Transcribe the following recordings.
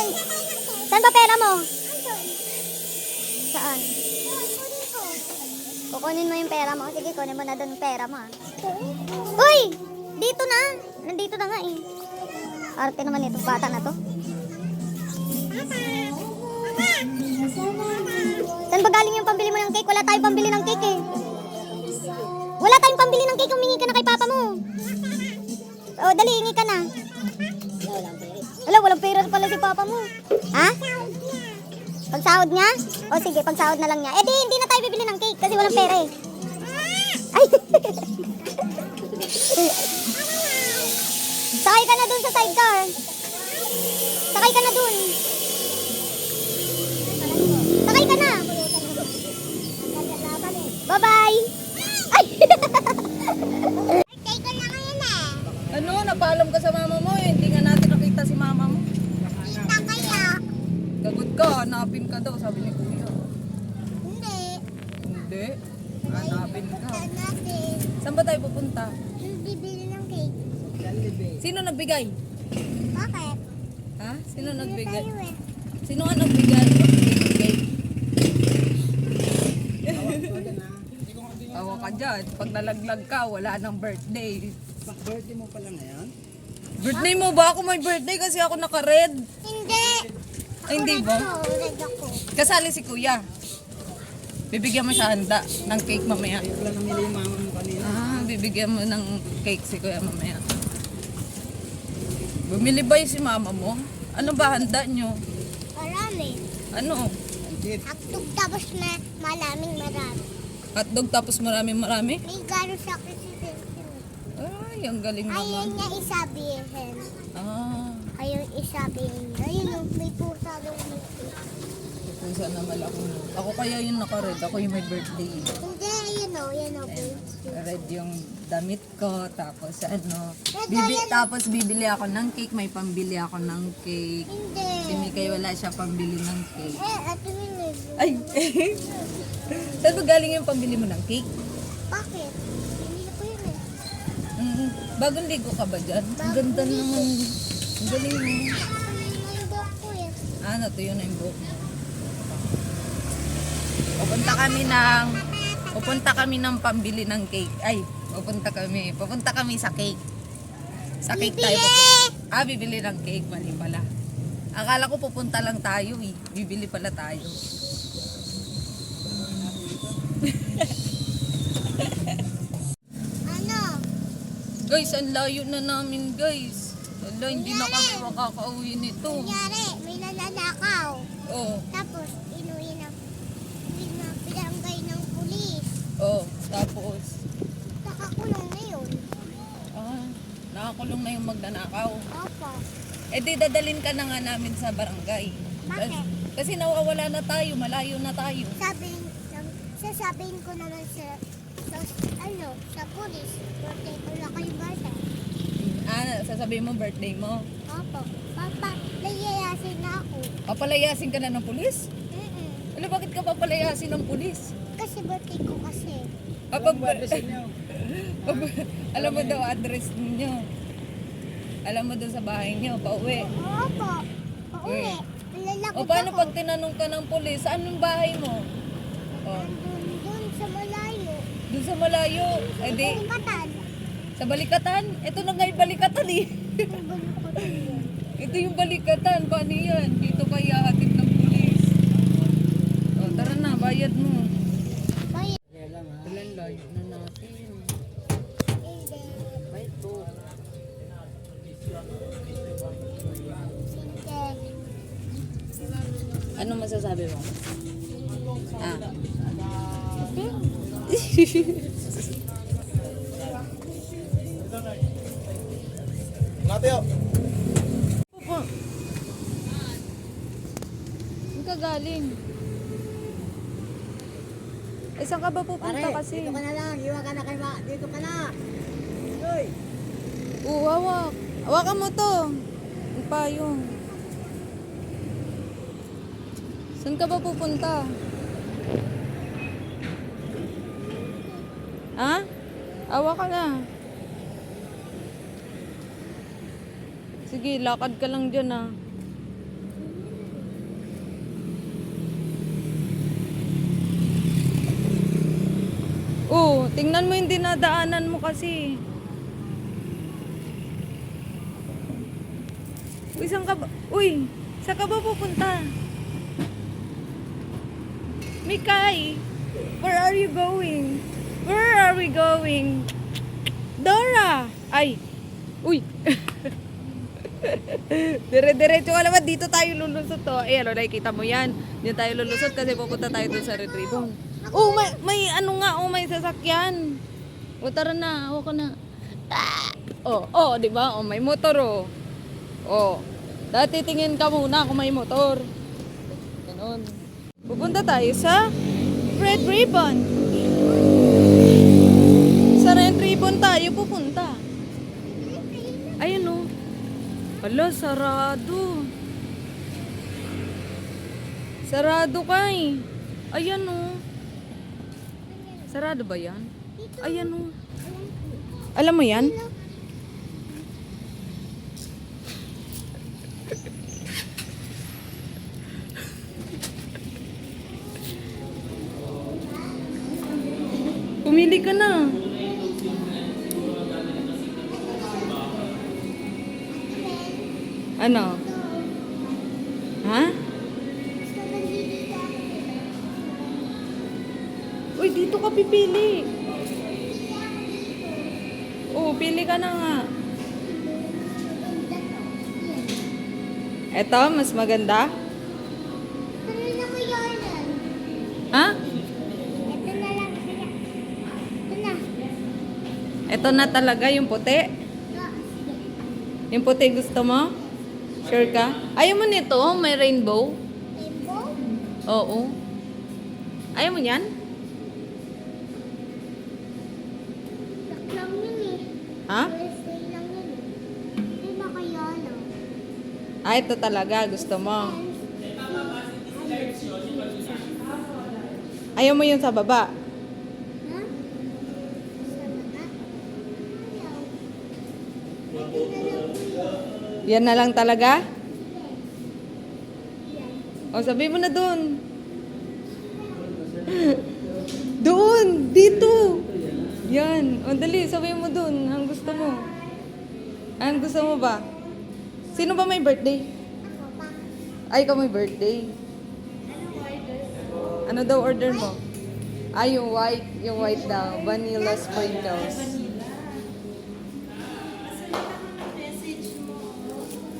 Saan? Saan ba pera mo? Saan? Kukunin mo yung pera mo. Sige, kunin mo na doon yung pera mo. Uy! Dito na. Nandito na nga eh. Arte naman itong bata na to. Saan ba galing yung pambili mo ng cake? Wala tayong pambili ng cake eh. Wala tayong pambili ng cake. Humingi ka na kay papa mo. O, dali, hingi ka na. Wala, walang pera pala si papa mo. Ha? Pagsahod niya? O sige, pagsahod na lang niya. Eh di, hindi na tayo bibili ng cake kasi walang pera eh. Ay! Sakay ka na dun sa sidecar. Sakay ka na dun. Sakay ka na. Bye-bye. Ay! Birthday ko na ngayon eh. Ano, napaalam ka sa mama mo eh. Hindi nga natin nakita si mama mo. Kita kaya? Gagod ka, hanapin ka daw, sabi ni kuya. Hindi. Hindi, hanapin ka. Natin. Saan ba tayo pupunta? Bibili ng cake. Sino nagbigay? Bakit? Ha? Sino nagbigay? Tayo eh. Sino nga nagbigay? Nagbigay. Tawa ka dyan. Pag nalaglag ka, wala nang birthday. Birthday mo pala ngayon? Birthday mo ba? Ako may birthday kasi ako naka-red. Hindi. Ay, hindi ba? Red ako. Kasali si kuya. Bibigyan mo siya handa ng cake mamaya. Wala namili yung mama mo kanina. Bibigyan mo ng cake si kuya mamaya. Bumili ba yung si mama mo? Ano ba handa nyo? Marami. Ano? Hotdog tapos na maraming marami. Hotdog tapos marami. May gano'n sa president. Ay, ang galing Ayaw naman. niya isabihin. Ayaw isabihin. Ayun o, may pusa doon. Kung saan naman ako kaya yung naka-red. Ako yung may birthday. Hindi, ayun o, yan o. Red yung damit ko. Tapos ano. Red, Tapos bibili ako ng cake. May pambili ako ng cake. Hindi. Si Mikay wala siya pambili ng cake. Ato yun eh. Ay! Saan ba galing yung pambili mo ng cake? Bakit? Hindi ko yun eh. Bagong ligo ka ba dyan? Ang ganda naman. Ang galing mo. May buhok ko eh. Natuyo na yung buhok mo. Pupunta kami ng pambili ng cake. Ay, pupunta kami sa cake. Sa cake tayo. Bibili ng cake. Mali pala. Akala ko pupunta lang tayo eh. Bibili pala tayo. Ano? Guys, ang layo na namin guys. Wala, hindi na kami makakauwi nito. Kunyari, may nananakaw. Oh, Tapos, inuwi na pinanggay ng pulis. tapos. Nakakulong na yun. Nakakulong na yung magnanakaw. Opo. Eh di dadalin ka na nga namin sa barangay. Bakit? Kasi nawawala na tayo, malayo na tayo. Sasabihin ko naman sa pulis. Birthday ko lang kayo bata. Sasabihin mo birthday mo. Opo. Papa, layayasin na ako. Papalayasin ka na ng pulis? Mm-mm. Ano, bakit ka papalayasin ng pulis? Kasi birthday ko kasi. Alam mo daw address niyo. Alam mo daw sa bahay niyo, pauwi. Opo. Pauwi. Lalakot Paano ako. pag tinanong ka ng pulis, saan yung bahay mo? Doon sa malayo. Doon sa malayo. Eh di, Balikatan. sa balikatan. Ito na nga yung balikatan eh. Balikatan yun. Ito yung balikatan. Paano yan? Dito kaya hatid ng pulis. Tara na, bayad mo. Bayad. Ilan layo na natin. Hindi. Bayad po. Ano masasabi mo? Mateo! Opo. Saan ka galing? Saan ka ba pupunta kasi? Dito ka na lang, iwan ka na kay ma. Dito ka na! Hoy! Hawak. Hawakan mo to. Ang payong. Saan ka ba pupunta? Awa ka na. Sige, lakad ka lang dyan Tingnan mo yung dinadaanan mo kasi. Uy, saan ka ba? Uy, saan ka ba pupunta? Mikay, where are you going? Where are we going? Dora! Ay! Uy! Dire-diretso ka naman. Dito tayo lulusot to. Ayan, nakikita mo yan. Diyan tayo lulusot kasi pupunta tayo dun sa Red Ribbon. Oh, may ano nga. Oh, may sasakyan. O, tara na. Ako na. Ah! Oh, di ba? Oh, may motor, oh. Oh. Dati tingin ka muna kung may motor. Ganon. Pupunta tayo sa Red Ribbon. Sa Red Ribbon tayo pupunta. Ayun, oh. Hala, sarado. Sarado kay. Ayan o. Sarado ba yan? Ayan o. Alam mo yan? Pumili ka na. Ano? Ha? Uy, dito ka pipili. Oo, pili ka na nga. Eto, mas maganda? Kanina ko yun. Ha? Ito na lang. Ito na. Eto na talaga yung puti? Yung puti gusto mo? Sure ka? Ayaw mo nito? May rainbow? Rainbow? Oo. Ayaw mo yan? Black lang yun eh. Ha? USA lang yun eh. Hindi na kaya no. Ah, ito talaga. Gusto mo. Ayaw mo yun sa baba? Ha? Sa baba? Ayaw. Ito na lang po yun. Yan na lang talaga? Yan. O, sabi mo na doon. Doon! Dito! Yan. O, dali. Sabi mo doon. Ang gusto mo. Ang gusto mo ba? Sino ba may birthday? Ako pa. Ay, ikaw may birthday. Ano daw order mo? Ay, yung white. Yung white daw. Vanilla sprinkles.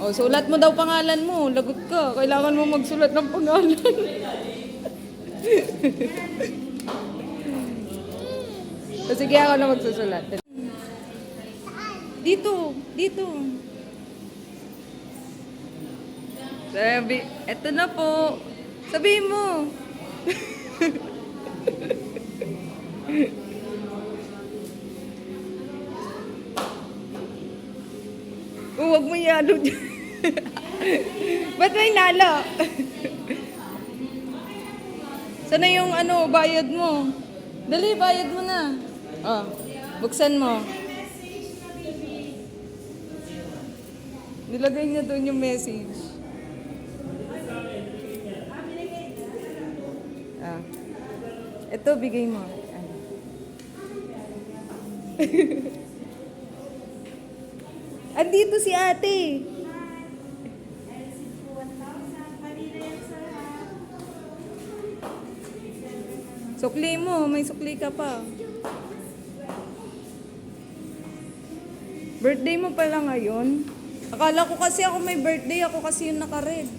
O, sulat mo daw pangalan mo. Lagot ka. Kailangan mo magsulat ng pangalan. O, sige, ako na magsusulat. Dito. Dito. Sabi, eto na po. Sabihin mo. Huwag mo yalo dyan. Ba't may nalo? Sana yung ano, bayad mo. Dali, bayad mo na. Oh, buksan mo. Nilagay niya doon yung message. Ah. Ito, bigay mo. Ano? Andito si ate. Sukli mo, may sukli ka pa. Birthday mo pala ngayon? Akala ko kasi ako may birthday, ako kasi yung naka-red.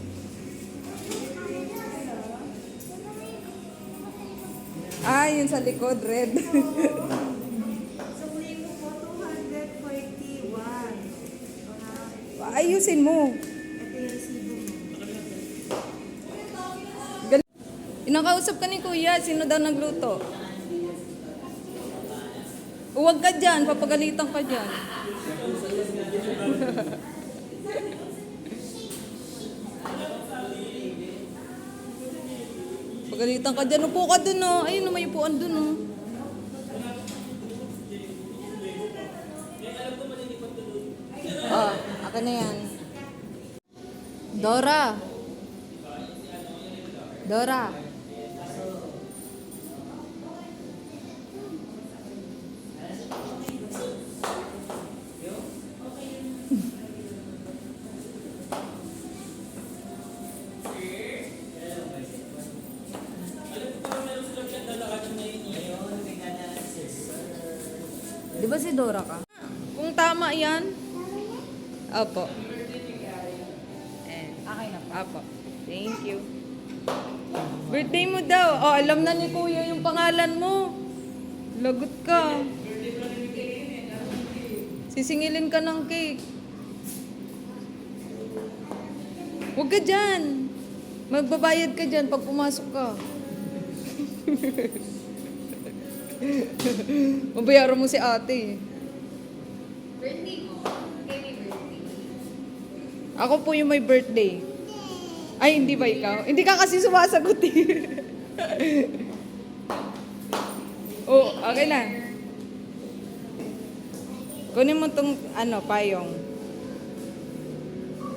Ah, yun sa likod, red. Ayusin mo. Inakausap ka ni Kuya, sino daw nagluto? Huwag ka dyan, papagalitan ka dyan. Pagalitan ka dyan, upo ka dun oh. Ayun, may upuan dun oh. Oh, akin na yan. Dora. Dora. Meresidora ka. Kung tama yan. Opo. Okay na po. Opo. Thank you. Birthday mo daw. Oh, alam na ni Kuya yung pangalan mo. Lagot ka. Sisingilin ka ng cake. Huwag ka dyan. Magbabayad ka dyan pag pumasok ka. Mabayaran mo si ate. Birthday mo? Kaya birthday. Ako po yung may birthday. Ay, hindi ba ikaw? Hindi ka kasi sumasagot eh. Oh, okay na. Kunin mo tong payong.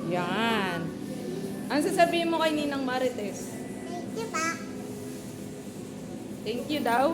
Yan. Ano sasabihin mo kay Ninang Marites? Thank you pa. Thank you daw.